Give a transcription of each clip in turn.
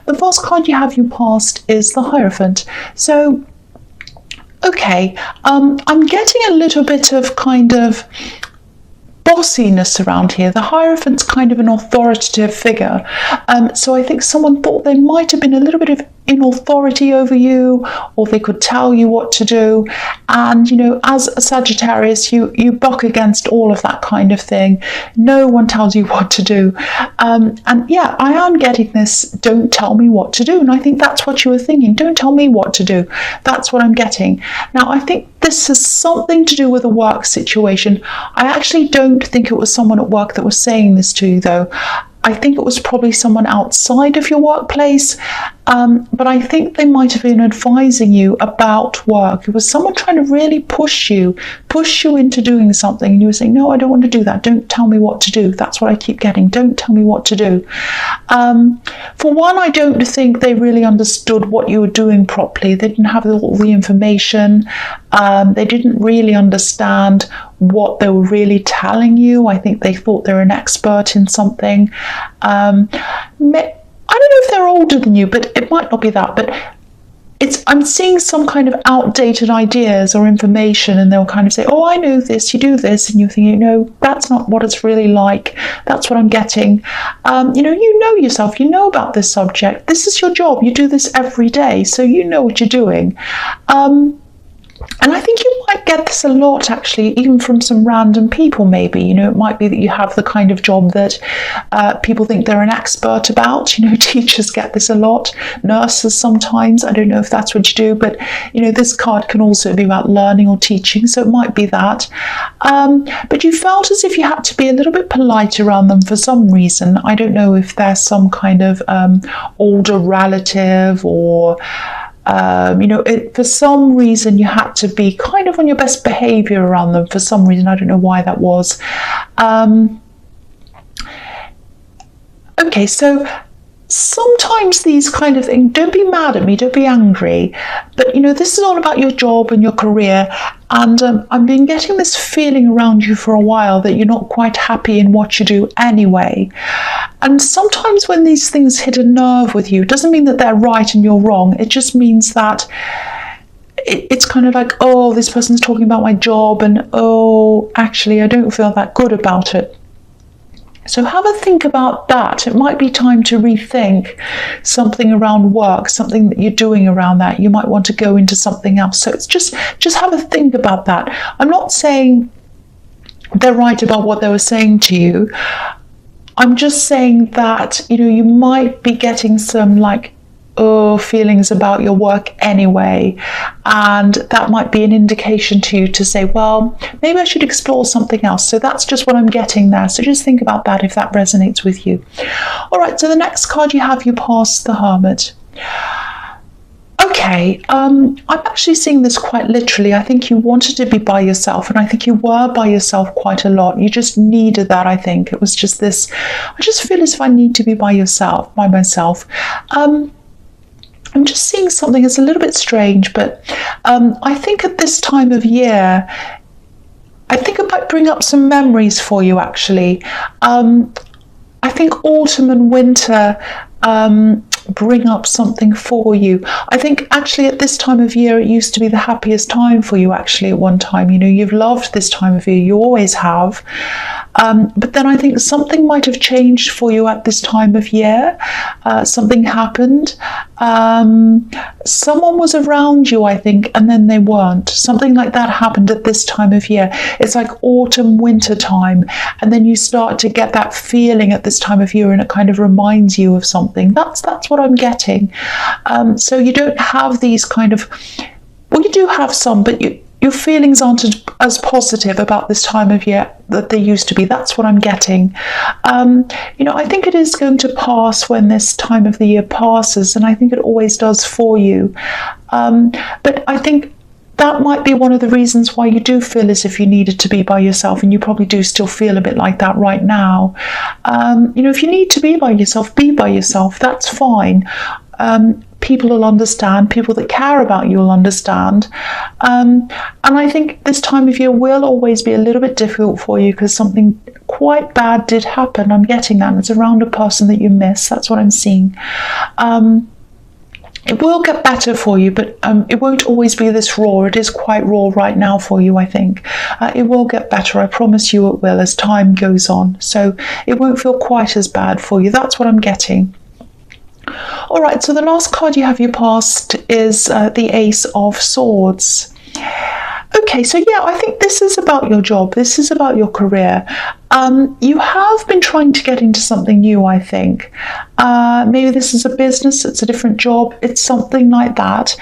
the first card you have you passed is the Hierophant. So, okay, I'm getting a little bit of kind of bossiness around here. The Hierophant's kind of an authoritative figure. So I think someone thought they might have been a little bit of in authority over you, or they could tell you what to do. And, you know, as a Sagittarius, you buck against all of that kind of thing. No one tells you what to do. And yeah, I am getting this, don't tell me what to do. And I think that's what you were thinking. Don't tell me what to do. That's what I'm getting. Now, I think this has something to do with a work situation. I actually don't think it was someone at work that was saying this to you, though. I think it was probably someone outside of your workplace, but I think they might have been advising you about work. It was someone trying to really push you into doing something, and you were saying, no, I don't want to do that. Don't tell me what to do. That's what I keep getting. Don't tell me what to do. For one, I don't think they really understood what you were doing properly. They didn't have all the information. They didn't really understand what they were really telling you. I think they thought they were an expert in something. I don't know if they're older than you, but it might not be that. But I'm seeing some kind of outdated ideas or information, and they'll kind of say, oh, I know this, you do this, and you're thinking, no, that's not what it's really like. That's what I'm getting. You know yourself, you know about this subject. This is your job. You do this every day, so you know what you're doing. And I think you might get this a lot, actually, even from some random people, maybe. You know, it might be that you have the kind of job that people think they're an expert about. You know, teachers get this a lot. Nurses sometimes. I don't know if that's what you do, but, you know, this card can also be about learning or teaching, so it might be that. But you felt as if you had to be a little bit polite around them for some reason. I don't know if there's some kind of older relative, or for some reason you had to be kind of on your best behavior around them for some reason. I don't know why that was. Okay, so sometimes these kind of things, don't be mad at me, don't be angry, but, you know, this is all about your job and your career, and I've been getting this feeling around you for a while that you're not quite happy in what you do anyway. And sometimes when these things hit a nerve with you, it doesn't mean that they're right and you're wrong. It just means that it's kind of like, oh, this person's talking about my job, and oh, actually, I don't feel that good about it. So have a think about that. It might be time to rethink something around work, something that you're doing around that. You might want to go into something else. So it's just have a think about that. I'm not saying they're right about what they were saying to you. I'm just saying that, you know, you might be getting some feelings about your work anyway, and that might be an indication to you to say, well, maybe I should explore something else. So that's just what I'm getting there. So just think about that if that resonates with you. All right, so the next card you have, you pass the Hermit. Okay, I'm actually seeing this quite literally. I think you wanted to be by yourself, and I think you were by yourself quite a lot. You just needed that, I think. It was just this, I just feel as if I need to be by myself. I'm just seeing something that's a little bit strange, but I think at this time of year, I think it might bring up some memories for you, actually. I think autumn and winter bring up something for you. I think actually at this time of year, it used to be the happiest time for you, actually, at one time. You know, you've loved this time of year, you always have. But then I think something might have changed for you at this time of year. Something happened. Someone was around you, I think, and then they weren't. Something like that happened at this time of year. It's like autumn, winter time, and then you start to get that feeling at this time of year, and it kind of reminds you of something. That's what I'm getting. So you don't have these kind of, well, you do have some, but your feelings aren't as positive about this time of year that they used to be. That's what I'm getting. I think it is going to pass when this time of the year passes, and I think it always does for you. But I think that might be one of the reasons why you do feel as if you needed to be by yourself, and you probably do still feel a bit like that right now. If you need to be by yourself, that's fine. People will understand. People that care about you will understand. And I think this time of year will always be a little bit difficult for you because something quite bad did happen. I'm getting that. It's around a person that you miss. That's what I'm seeing. It will get better for you, but it won't always be this raw. It is quite raw right now for you, I think. It will get better. I promise you it will as time goes on. So it won't feel quite as bad for you. That's what I'm getting. All right, so the last card you have your past is the Ace of Swords. Okay, so yeah, I think this is about your job. This is about your career. You have been trying to get into something new, I think. Maybe this is a business, it's a different job, it's something like that.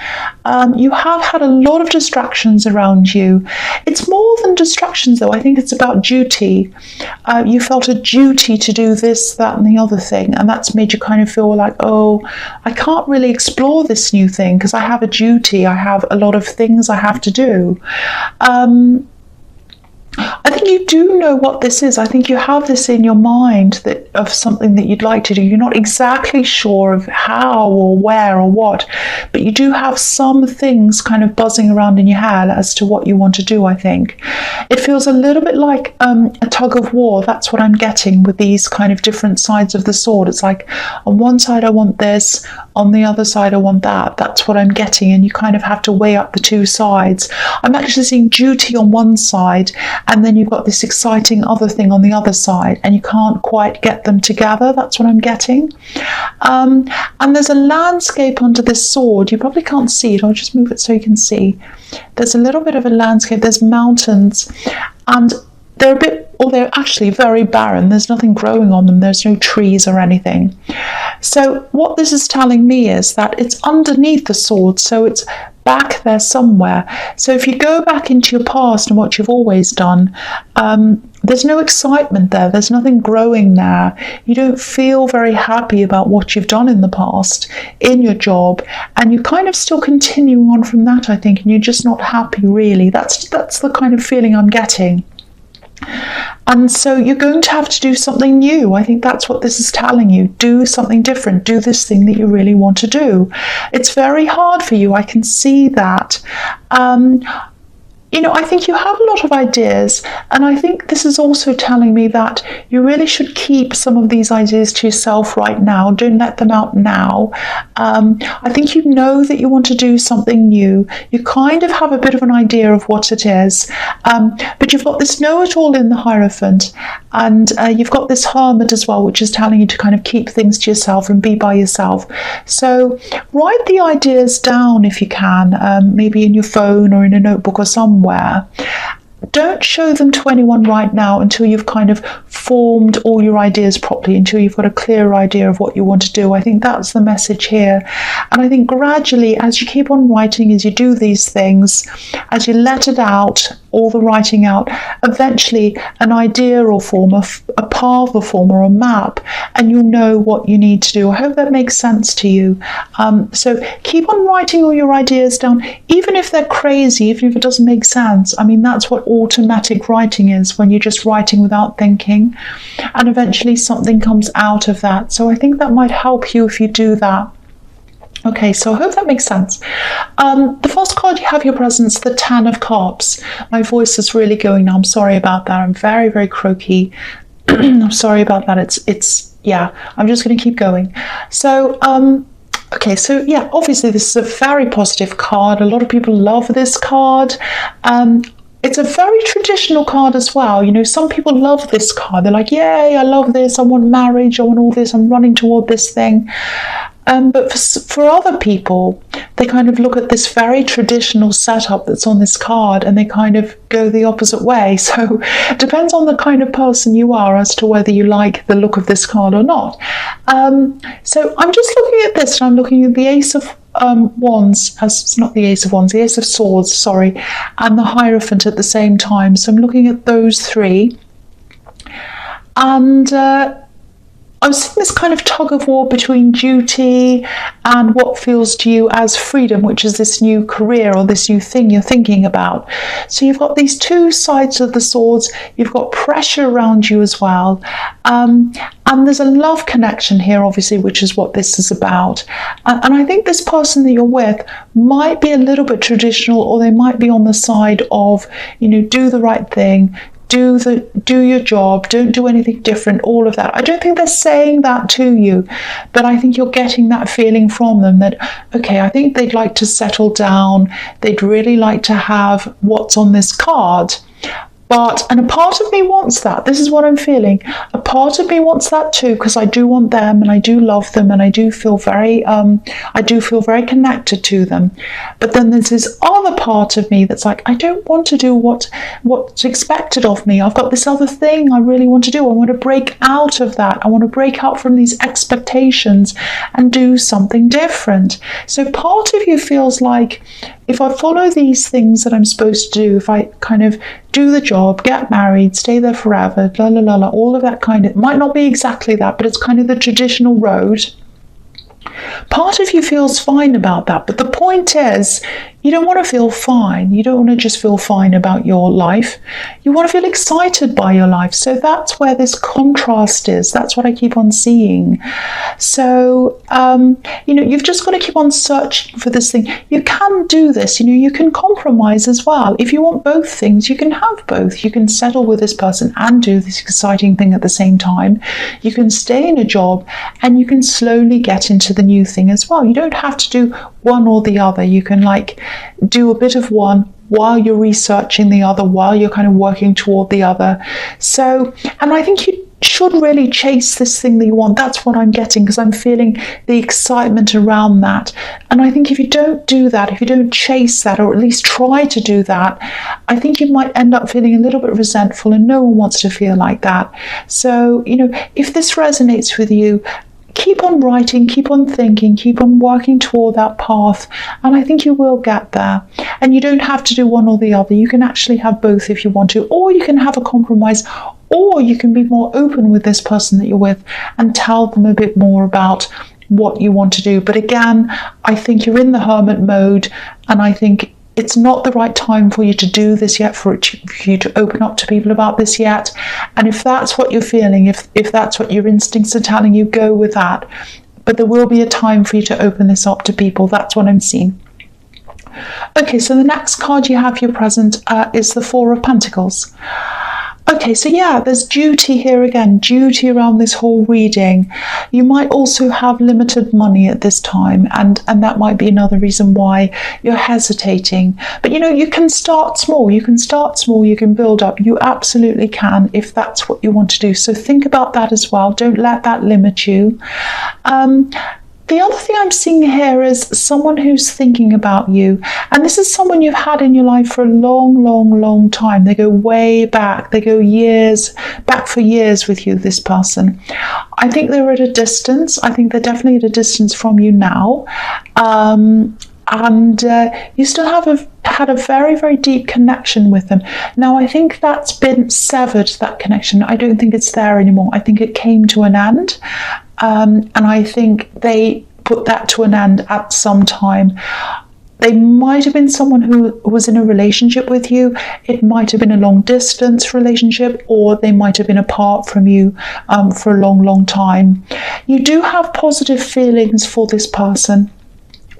You have had a lot of distractions around you. It's more than distractions, though. I think it's about duty. You felt a duty to do this, that, and the other thing, and that's made you kind of feel like, oh, I can't really explore this new thing because I have a duty. I have a lot of things I have to do. I think you do know what this is. I think you have this in your mind that of something that you'd like to do. You're not exactly sure of how or where or what, but you do have some things kind of buzzing around in your head as to what you want to do, I think. It feels a little bit like a tug of war. That's what I'm getting with these kind of different sides of the sword. It's like on one side I want this, on the other side I want that. That's what I'm getting, and you kind of have to weigh up the two sides. I'm actually seeing duty on one side, and then you've got this exciting other thing on the other side, and you can't quite get them together. That's what I'm getting. And there's a landscape under this sword. You probably can't see it. I'll just move it so you can see. There's a little bit of a landscape. There's mountains, and they're a bit, or they're actually very barren. There's nothing growing on them. There's no trees or anything. So what this is telling me is that it's underneath the sword, so it's back there somewhere. So if you go back into your past and what you've always done, there's no excitement there. There's nothing growing there. You don't feel very happy about what you've done in the past in your job, and you're kind of still continuing on from that, I think, and you're just not happy, really. That's the kind of feeling I'm getting. And so you're going to have to do something new. I think that's what this is telling you. Do something different. Do this thing that you really want to do. It's very hard for you. I can see that. I think you have a lot of ideas, and I think this is also telling me that you really should keep some of these ideas to yourself right now. Don't let them out now. I think you know that you want to do something new. You kind of have a bit of an idea of what it is, but you've got this know-it-all in the Hierophant, and you've got this Hermit as well, which is telling you to kind of keep things to yourself and be by yourself. So write the ideas down if you can, maybe in your phone or in a notebook or somewhere. Don't show them to anyone right now until you've kind of formed all your ideas properly, until you've got a clear idea of what you want to do. I think that's the message here. And I think gradually, as you keep on writing, as you do these things, as you let it out, all the writing out, eventually an idea will form, a path will form, or a map, and you'll know what you need to do. I hope that makes sense to you. So keep on writing all your ideas down, even if they're crazy, even if it doesn't make sense. I mean, that's what automatic writing is, when you're just writing without thinking, and eventually something comes out of that. So I think that might help you if you do that. Okay, so I hope that makes sense. The first card you have your presence, the Ten of Cups. My voice is really going now. I'm sorry about that. I'm very, very croaky. I'm sorry about that. Yeah, I'm just going to keep going. So, okay, so yeah, obviously this is a very positive card. A lot of people love this card. It's a very traditional card as well. Some people love this card. They're like, yay, I love this. I want marriage. I want all this. I'm running toward this thing. But for other people, they kind of look at this very traditional setup that's on this card, and they kind of go the opposite way. So it depends on the kind of person you are as to whether you like the look of this card or not. So I'm just looking at this, and I'm looking at the Ace of Wands, it's not the Ace of Wands, the Ace of Swords, sorry, and the Hierophant at the same time. So I'm looking at those three, and I'm seeing this kind of tug of war between duty and what feels to you as freedom, which is this new career or this new thing you're thinking about. So you've got these two sides of the swords. You've got pressure around you as well. And there's a love connection here, obviously, which is what this is about. And I think this person that you're with might be a little bit traditional, or they might be on the side of, do the right thing, do your job, don't do anything different, all of that. I don't think they're saying that to you, but I think you're getting that feeling from them that, okay, I think they'd like to settle down, they'd really like to have what's on this card. And a part of me wants that. This is what I'm feeling. A part of me wants that too, because I do want them and I do love them and I do feel very connected to them. But then there's this other part of me that's like, I don't want to do what's expected of me. I've got this other thing I really want to do. I want to break out of that. I want to break out from these expectations and do something different. So part of you feels like, if I follow these things that I'm supposed to do, if I kind of do the job, get married, stay there forever, la la la la, all of that kind of, it might not be exactly that, but it's kind of the traditional road. Part of you feels fine about that, but the point is, you don't want to feel fine. You don't want to just feel fine about your life. You want to feel excited by your life. So that's where this contrast is. That's what I keep on seeing. So, you've just got to keep on searching for this thing. You can do this. You can compromise as well. If you want both things, you can have both. You can settle with this person and do this exciting thing at the same time. You can stay in a job and you can slowly get into the new thing as well. You don't have to do one or the other. You can do a bit of one while you're researching the other, while you're kind of working toward the other. So, and I think you should really chase this thing that you want. That's what I'm getting, because I'm feeling the excitement around that. And I think if you don't do that, if you don't chase that, or at least try to do that, I think you might end up feeling a little bit resentful, and no one wants to feel like that. So, if this resonates with you, keep on writing, keep on thinking, keep on working toward that path, and I think you will get there. And you don't have to do one or the other. You can actually have both if you want to, or you can have a compromise, or you can be more open with this person that you're with and tell them a bit more about what you want to do. But again, I think you're in the hermit mode, and I think it's not the right time for you to do this yet, for you to open up to people about this yet. And if that's what you're feeling, if that's what your instincts are telling you, go with that. But there will be a time for you to open this up to people. That's what I'm seeing. Okay, so the next card you have here present is the Four of Pentacles. Okay, so yeah, there's duty here again, duty around this whole reading. You might also have limited money at this time, and that might be another reason why you're hesitating. But you can start small, you can build up. You absolutely can, if that's what you want to do. So think about that as well. Don't let that limit you. The other thing I'm seeing here is someone who's thinking about you. And this is someone you've had in your life for a long, long, long time. They go way back. They go back for years with you, this person. I think they're at a distance. I think they're definitely at a distance from you now. And you still had a very, very deep connection with them. Now, I think that's been severed, that connection. I don't think it's there anymore. I think it came to an end. And I think they put that to an end at some time. They might have been someone who was in a relationship with you. It might have been a long distance relationship, or they might have been apart from you for a long, long time. You do have positive feelings for this person.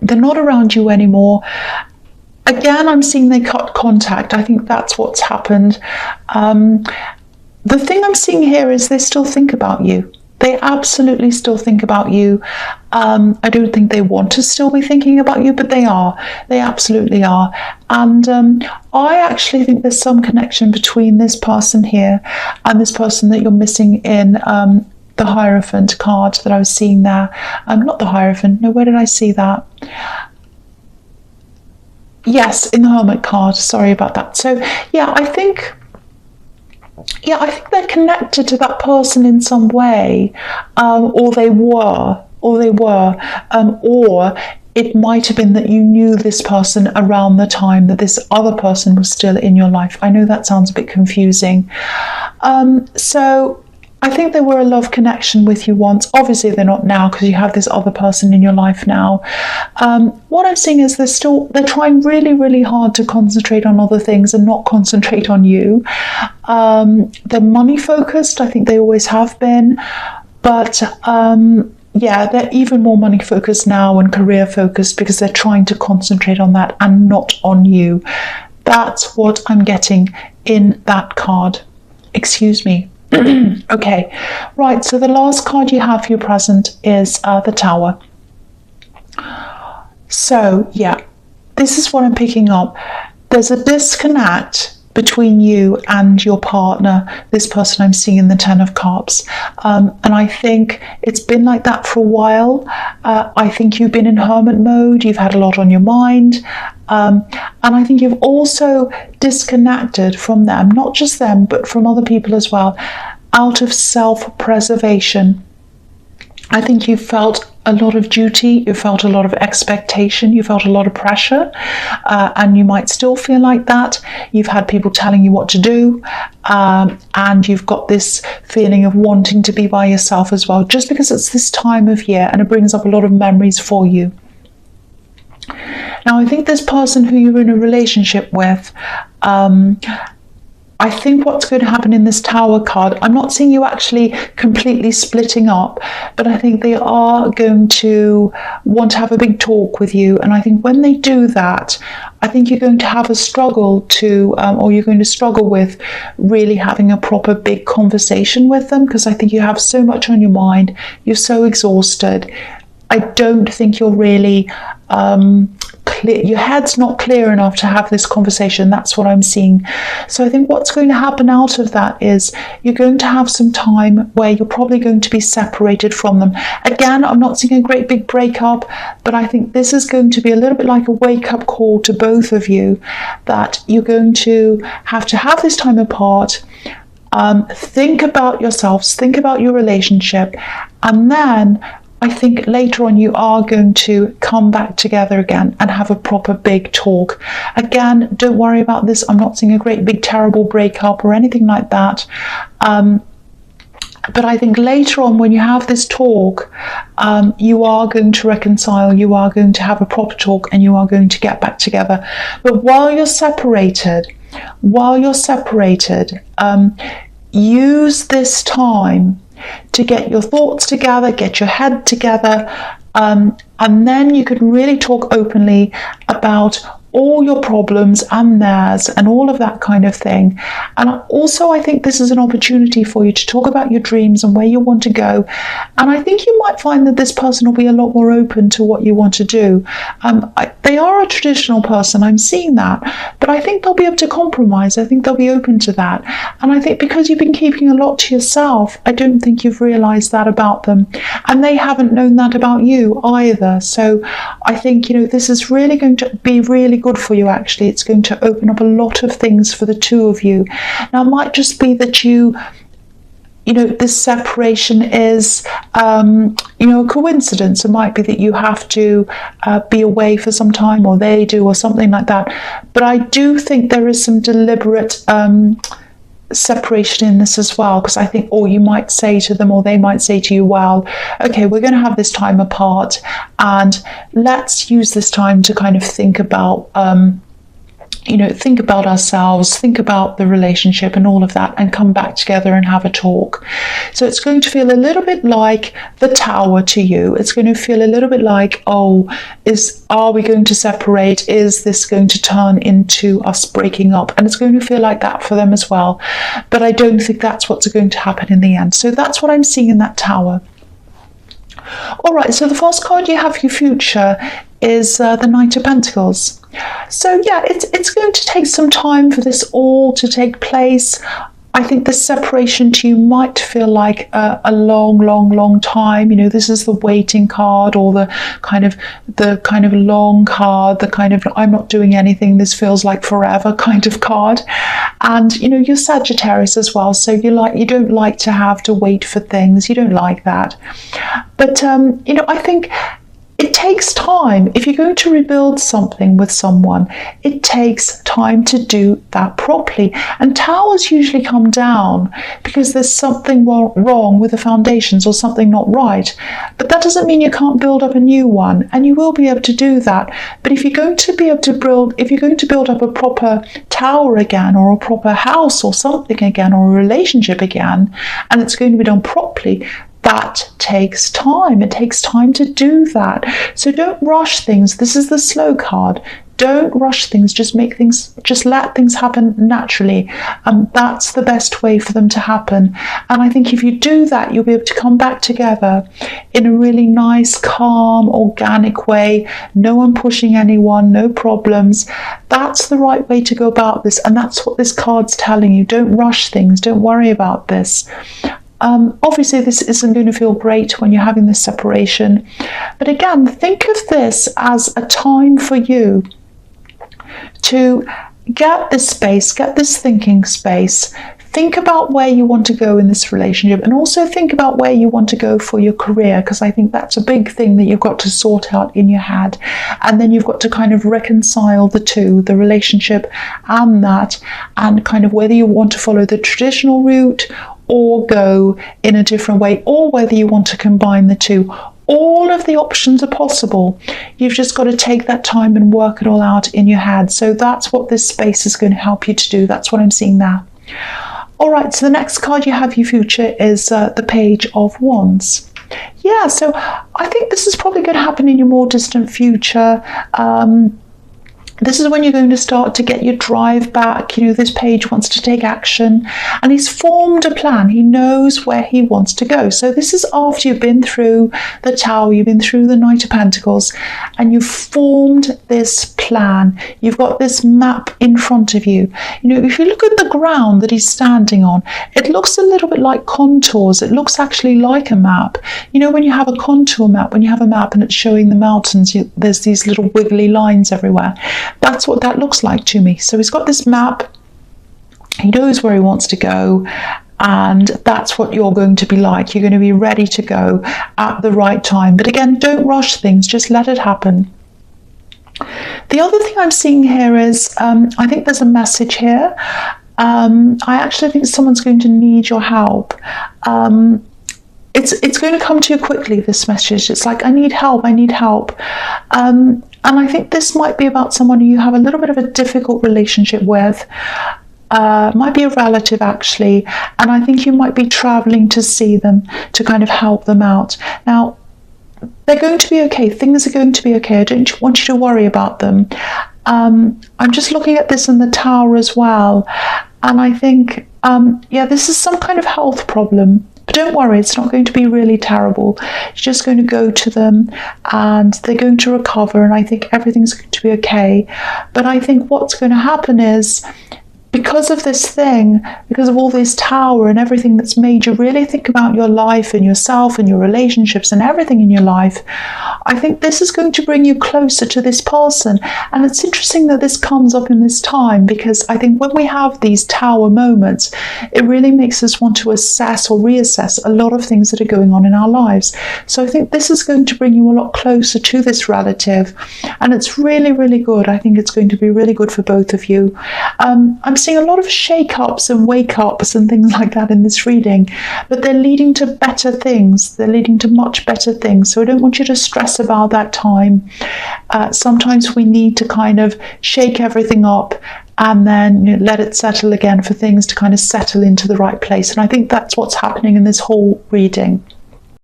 They're not around you anymore. Again, I'm seeing they cut contact. I think that's what's happened. The thing I'm seeing here is they still think about you. They absolutely still think about you. I don't think they want to still be thinking about you, but they are. They absolutely are. And I actually think there's some connection between this person here and this person that you're missing in the Hierophant card that I was seeing there. Not the Hierophant. No, where did I see that? Yes, in the Hermit card. Sorry about that. So, yeah, I think they're connected to that person in some way, or they were, or it might have been that you knew this person around the time that this other person was still in your life. I know that sounds a bit confusing. So I think they were a love connection with you once. Obviously they're not now, because you have this other person in your life now. What I'm seeing is they're trying really, really hard to concentrate on other things and not concentrate on you. They're money focused. I think they always have been, but yeah, they're even more money focused now and career focused, because they're trying to concentrate on that and not on you. That's what I'm getting in that card. Excuse me. Okay, right, so the last card you have for your present is the Tower. So, yeah, this is what I'm picking up. There's a disconnect between you and your partner, this person I'm seeing in the Ten of Cups. And I think it's been like that for a while. I think you've been in hermit mode, you've had a lot on your mind. And I think you've also disconnected from them, not just them, but from other people as well, out of self-preservation. I think you felt a lot of duty, you felt a lot of expectation, you felt a lot of pressure, and you might still feel like that. You've had people telling you what to do, and you've got this feeling of wanting to be by yourself as well, just because it's this time of year and it brings up a lot of memories for you. Now, I think this person who you're in a relationship with, I think what's going to happen in this Tower card, I'm not seeing you actually completely splitting up, but I think they are going to want to have a big talk with you. And I think when they do that, I think you're going to have a struggle to, or you're going to struggle with really having a proper big conversation with them, because I think you have so much on your mind. You're so exhausted. I don't think you're really clear, your head's not clear enough to have this conversation. That's what I'm seeing. So I think what's going to happen out of that is you're going to have some time where you're probably going to be separated from them. Again, I'm not seeing a great big breakup, but I think this is going to be a little bit like a wake-up call to both of you, that you're going to have this time apart. Think about yourselves, think about your relationship, and then I think later on you are going to come back together again and have a proper big talk. Again, don't worry about this. I'm not seeing a great big terrible breakup or anything like that. But I think later on when you have this talk, you are going to reconcile, you are going to have a proper talk, and you are going to get back together. But while you're separated, use this time to get your thoughts together, get your head together, and then you can really talk openly about all your problems and theirs and all of that kind of thing. And also I think this is an opportunity for you to talk about your dreams and where you want to go. And I think you might find that this person will be a lot more open to what you want to do. They are a traditional person, I'm seeing that, but I think they'll be able to compromise. I think they'll be open to that. And I think because you've been keeping a lot to yourself, I don't think you've realized that about them. And they haven't known that about you either. So I think, this is really going to be really good for you, actually. It's going to open up a lot of things for the two of you. Now, it might just be that this separation is, a coincidence. It might be that you have to be away for some time, or they do, or something like that. But I do think there is some deliberate separation in this as well, because I think, or you might say to them, or they might say to you, well, okay, we're going to have this time apart, and let's use this time to kind of think about think about ourselves, think about the relationship and all of that, and come back together and have a talk. So it's going to feel a little bit like the Tower to you. It's going to feel a little bit like, are we going to separate? Is this going to turn into us breaking up? And it's going to feel like that for them as well. But I don't think that's what's going to happen in the end. So that's what I'm seeing in that Tower. All right, so the first card you have for your future is the Knight of Pentacles. So yeah, it's going to take some time for this all to take place. I think the separation to you might feel like a long time. This is the waiting card, or the kind of long card, the kind of I'm not doing anything, this feels like forever kind of card. And you're Sagittarius as well, so you don't like to have to wait for things. You don't like that. But I think it takes time. If you're going to rebuild something with someone, it takes time to do that properly. And towers usually come down because there's something wrong with the foundations, or something not right. But that doesn't mean you can't build up a new one, and you will be able to do that. But if you're going to build up a proper tower again, or a proper house or something again, or a relationship again, and it's going to be done properly, that takes time. It takes time to do that. So don't rush things. This is the slow card. don't rush things, just let things happen naturally. That's the best way for them to happen. And I think if you do that, you'll be able to come back together in a really nice, calm, organic way. No one pushing anyone, no problems. That's the right way to go about this, and that's what this card's telling you. Don't rush things, don't worry about this. Obviously, this isn't going to feel great when you're having this separation. But again, think of this as a time for you to get this space, get this thinking space. Think about where you want to go in this relationship, and also think about where you want to go for your career, because I think that's a big thing that you've got to sort out in your head. And then you've got to kind of reconcile the two, the relationship and that, and kind of whether you want to follow the traditional route or go in a different way, or whether you want to combine the two. All of the options are possible. You've just got to take that time and work it all out in your head. So that's what this space is going to help you to do. That's what I'm seeing there. All right, so the next card you have, your future, is the Page of Wands. Yeah, so I think this is probably going to happen in your more distant future. This is when you're going to start to get your drive back. You know, this page wants to take action, and he's formed a plan. He knows where he wants to go. So this is after you've been through the Tower, you've been through the Knight of Pentacles, and you've formed this plan. You've got this map in front of you. You know, if you look at the ground that he's standing on, it looks a little bit like contours. It looks actually like a map. You know, when you have a contour map, when you have a map and it's showing the mountains, there's these little wiggly lines everywhere. That's what that looks like to me. So he's got this map, he knows where he wants to go, and that's what you're going to be like. You're going to be ready to go at the right time. But again, don't rush things, just let it happen. The other thing I'm seeing here is, I think there's a message here. I actually think someone's going to need your help. It's going to come to you quickly, this message. It's like, I need help, I need help. And I think this might be about someone who you have a little bit of a difficult relationship with. Might be a relative, actually. And I think you might be traveling to see them, to kind of help them out. Now, they're going to be okay. Things are going to be okay. I don't want you to worry about them. I'm just looking at this in the Tower as well. And I think, yeah, this is some kind of health problem. But don't worry, it's not going to be really terrible. You're just going to go to them and they're going to recover, and I think everything's going to be okay. But I think what's going to happen is, because of this thing, because of all this Tower and everything that's made you really think about your life and yourself and your relationships and everything in your life, I think this is going to bring you closer to this person. And it's interesting that this comes up in this time, because I think when we have these Tower moments, it really makes us want to assess or reassess a lot of things that are going on in our lives. So I think this is going to bring you a lot closer to this relative, and it's really, really good. I think it's going to be really good for both of you. I'm seeing a lot of shake-ups and wake-ups and things like that in this reading, but they're leading to better things. They're leading to much better things. So I don't want you to stress about that time. Sometimes we need to kind of shake everything up and then let it settle again for things to kind of settle into the right place. And I think that's what's happening in this whole reading.